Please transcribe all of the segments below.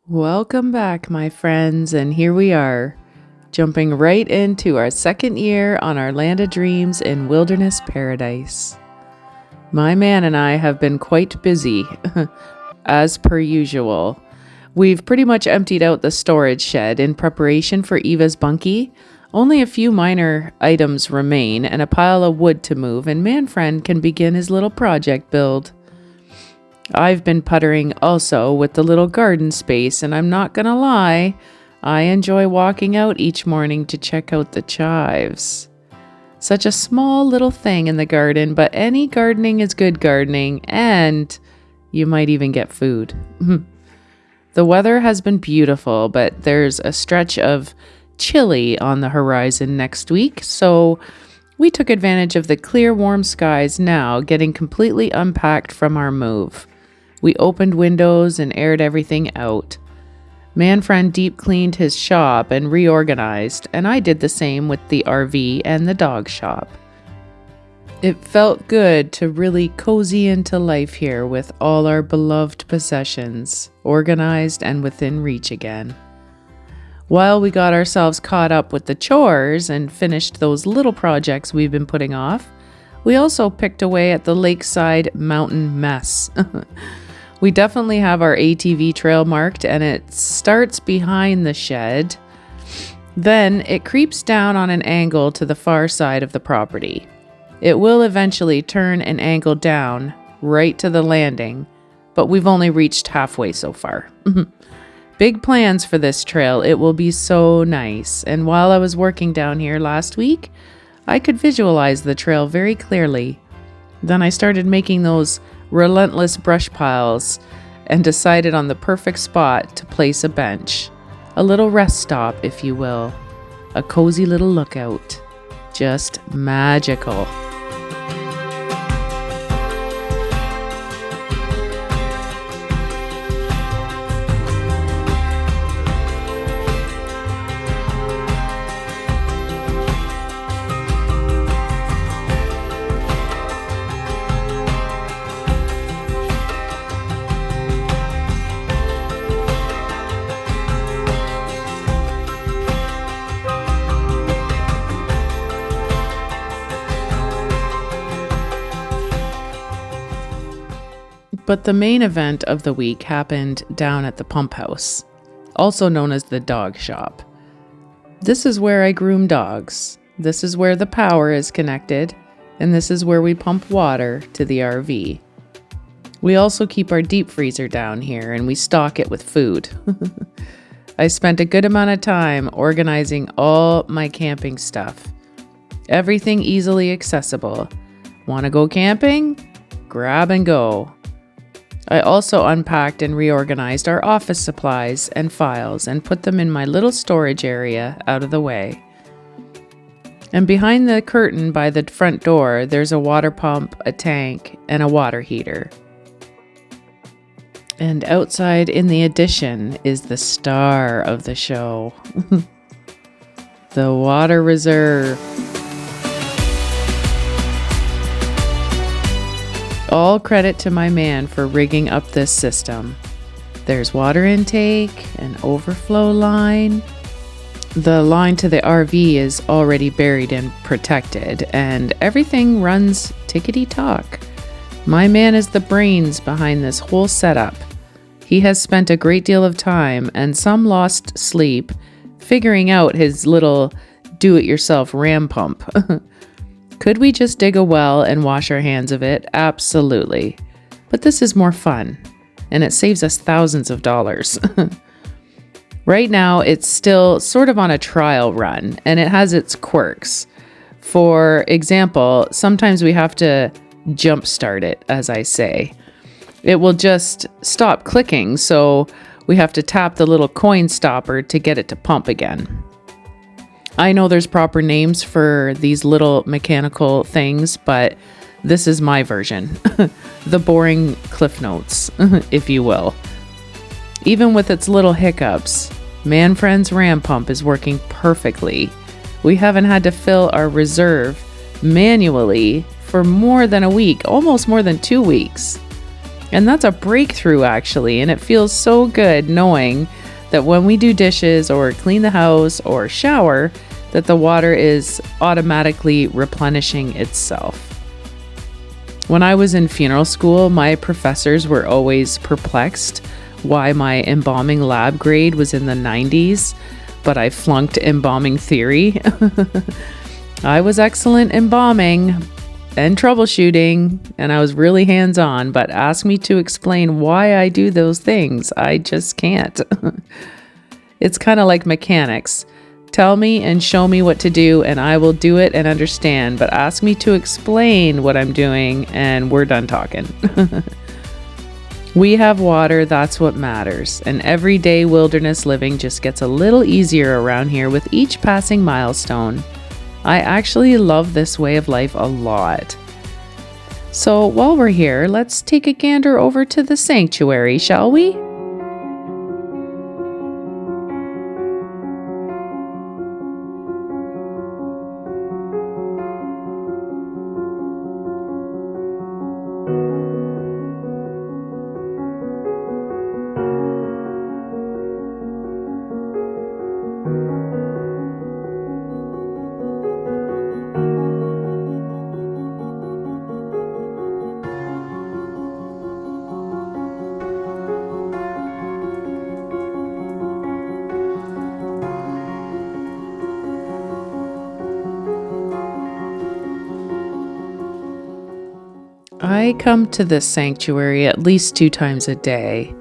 Welcome back, my friends, and here we are, jumping right into our second year on our land of dreams in wilderness paradise. My man and I have been quite busy, as per usual. We've pretty much emptied out the storage shed in preparation for Eva's bunkie. Only a few minor items remain and a pile of wood to move, and Manfriend can begin his little project build. I've been puttering also with the little garden space, and I'm not gonna lie, I enjoy walking out each morning to check out the chives. Such a small little thing in the garden, but any gardening is good gardening, and you might even get food. The weather has been beautiful, but there's a stretch of chilly on the horizon next week, so we took advantage of the clear, warm skies now, getting completely unpacked from our move. We opened windows and aired everything out. Manfriend deep cleaned his shop and reorganized, and I did the same with the RV and the dog shop. It felt good to really cozy into life here with all our beloved possessions, organized and within reach again. While we got ourselves caught up with the chores and finished those little projects we've been putting off, we also picked away at the lakeside mountain mess. We definitely have our ATV trail marked, and it starts behind the shed. Then it creeps down on an angle to the far side of the property. It will eventually turn and angle down right to the landing, but we've only reached halfway so far. Big plans for this trail. It will be so nice. And while I was working down here last week, I could visualize the trail very clearly. Then I started making those relentless brush piles and decided on the perfect spot to place a bench. A little rest stop, if you will. A cozy little lookout. Just magical. But the main event of the week happened down at the pump house, also known as the dog shop. This is where I groom dogs. This is where the power is connected, and this is where we pump water to the RV. We also keep our deep freezer down here, and we stock it with food. I spent a good amount of time organizing all my camping stuff. Everything easily accessible. Want to go camping? Grab and go. I also unpacked and reorganized our office supplies and files and put them in my little storage area out of the way. And behind the curtain by the front door, there's a water pump, a tank, and a water heater. And outside in the addition is the star of the show, the water reserve. All credit to my man for rigging up this system. There's water intake, an overflow line. The line to the RV is already buried and protected, and everything runs tickety-tock. My man is the brains behind this whole setup. He has spent a great deal of time and some lost sleep figuring out his little do-it-yourself ram pump. Could we just dig a well and wash our hands of it? Absolutely. But this is more fun, and it saves us thousands of dollars. Right now, it's still sort of on a trial run, and it has its quirks. For example, sometimes we have to jumpstart it, as I say. It will just stop clicking, so we have to tap the little coin stopper to get it to pump again. I know there's proper names for these little mechanical things, but this is my version. The boring cliff notes, if you will. Even with its little hiccups, Manfriend's ram pump is working perfectly. We haven't had to fill our reserve manually for more than a week, almost more than 2 weeks. And that's a breakthrough, actually, and it feels so good knowing that when we do dishes or clean the house or shower, that the water is automatically replenishing itself. When I was in funeral school, my professors were always perplexed why my embalming lab grade was in the 90s, but I flunked embalming theory. I was excellent embalming and troubleshooting, and I was really hands-on, but ask me to explain why I do those things. I just can't. It's kind of like mechanics. Tell me and show me what to do, and I will do it and understand, but ask me to explain what I'm doing, and we're done talking. We have water, that's what matters, and everyday wilderness living just gets a little easier around here with each passing milestone. I actually love this way of life a lot. So while we're here, let's take a gander over to the sanctuary, shall we? I come to this sanctuary at least 2 times a day.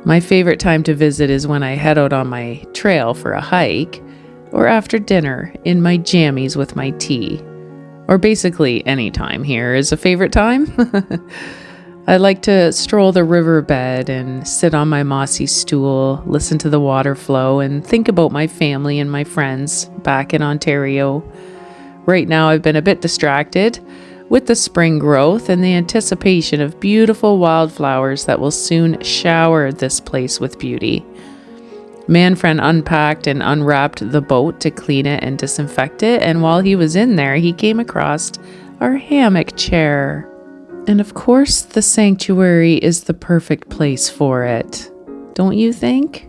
My favorite time to visit is when I head out on my trail for a hike, or after dinner in my jammies with my tea. Or basically any time here is a favorite time. I like to stroll the riverbed and sit on my mossy stool, listen to the water flow, and think about my family and my friends back in Ontario. Right now I've been a bit distracted with the spring growth and the anticipation of beautiful wildflowers that will soon shower this place with beauty. Manfred unpacked and unwrapped the boat to clean it and disinfect it, and while he was in there, he came across our hammock chair. And of course, the sanctuary is the perfect place for it. Don't you think?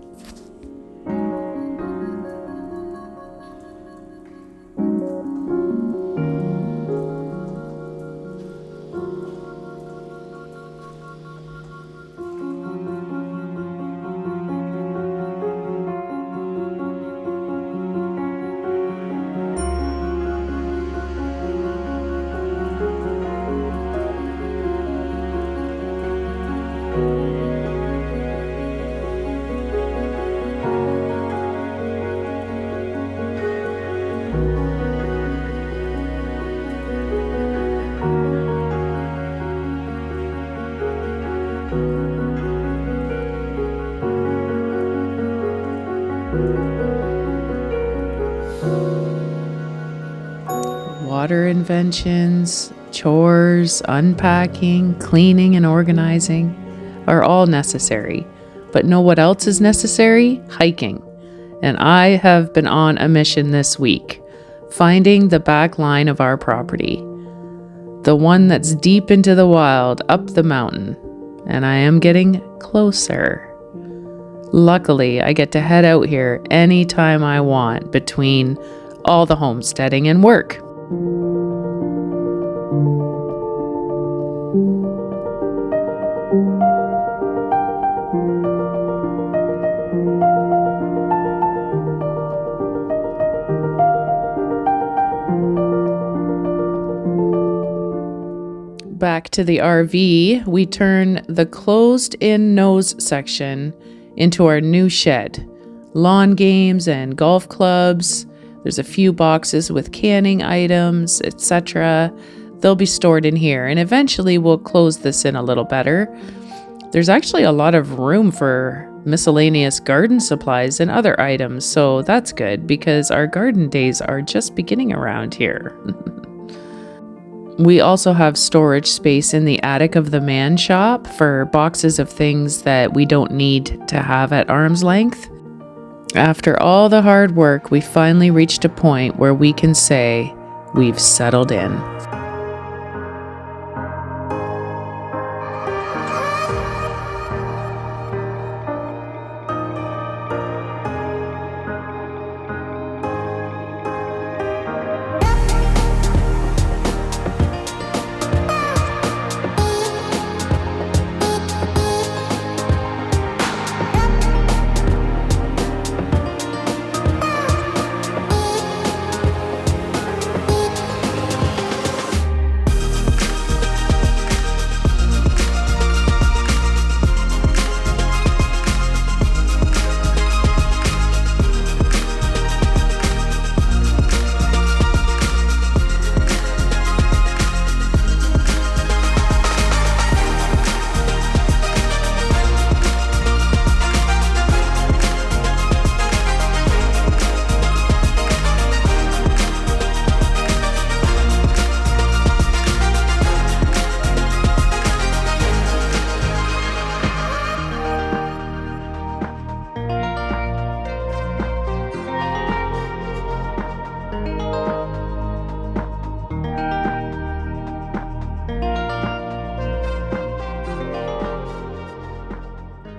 Water inventions, chores, unpacking, cleaning, and organizing are all necessary. But know what else is necessary? Hiking. And I have been on a mission this week, finding the back line of our property. The one that's deep into the wild, up the mountain. And I am getting closer. Luckily, I get to head out here anytime I want between all the homesteading and work. Back to the RV, we turn the closed-in nose section into our new shed. Lawn games and golf clubs. There's a few boxes with canning items, etc. They'll be stored in here, and eventually we'll close this in a little better. There's actually a lot of room for miscellaneous garden supplies and other items, so that's good because our garden days are just beginning around here. We also have storage space in the attic of the man shop for boxes of things that we don't need to have at arm's length. After all the hard work, we finally reached a point where we can say we've settled in.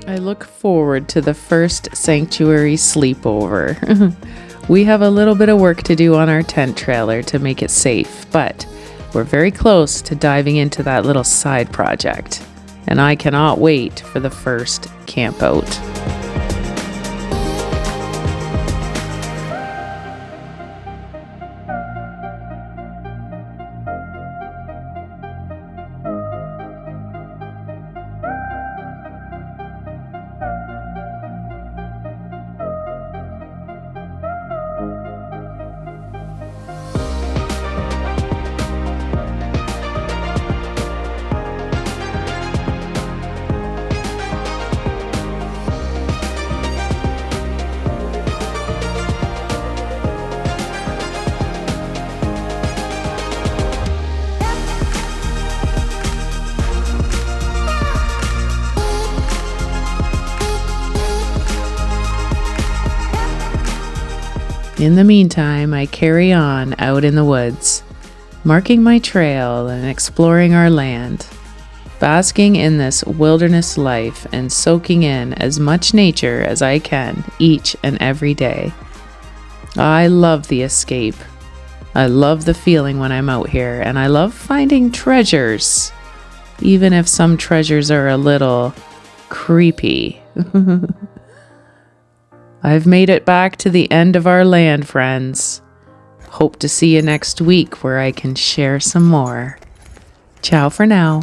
I look forward to the first sanctuary sleepover. We have a little bit of work to do on our tent trailer to make it safe, but we're very close to diving into that little side project, and I cannot wait for the first camp out. In the meantime, I carry on out in the woods, marking my trail and exploring our land, basking in this wilderness life and soaking in as much nature as I can each and every day. I love the escape. I love the feeling when I'm out here, and I love finding treasures, even if some treasures are a little creepy. I've made it back to the end of our land, friends. Hope to see you next week where I can share some more. Ciao for now.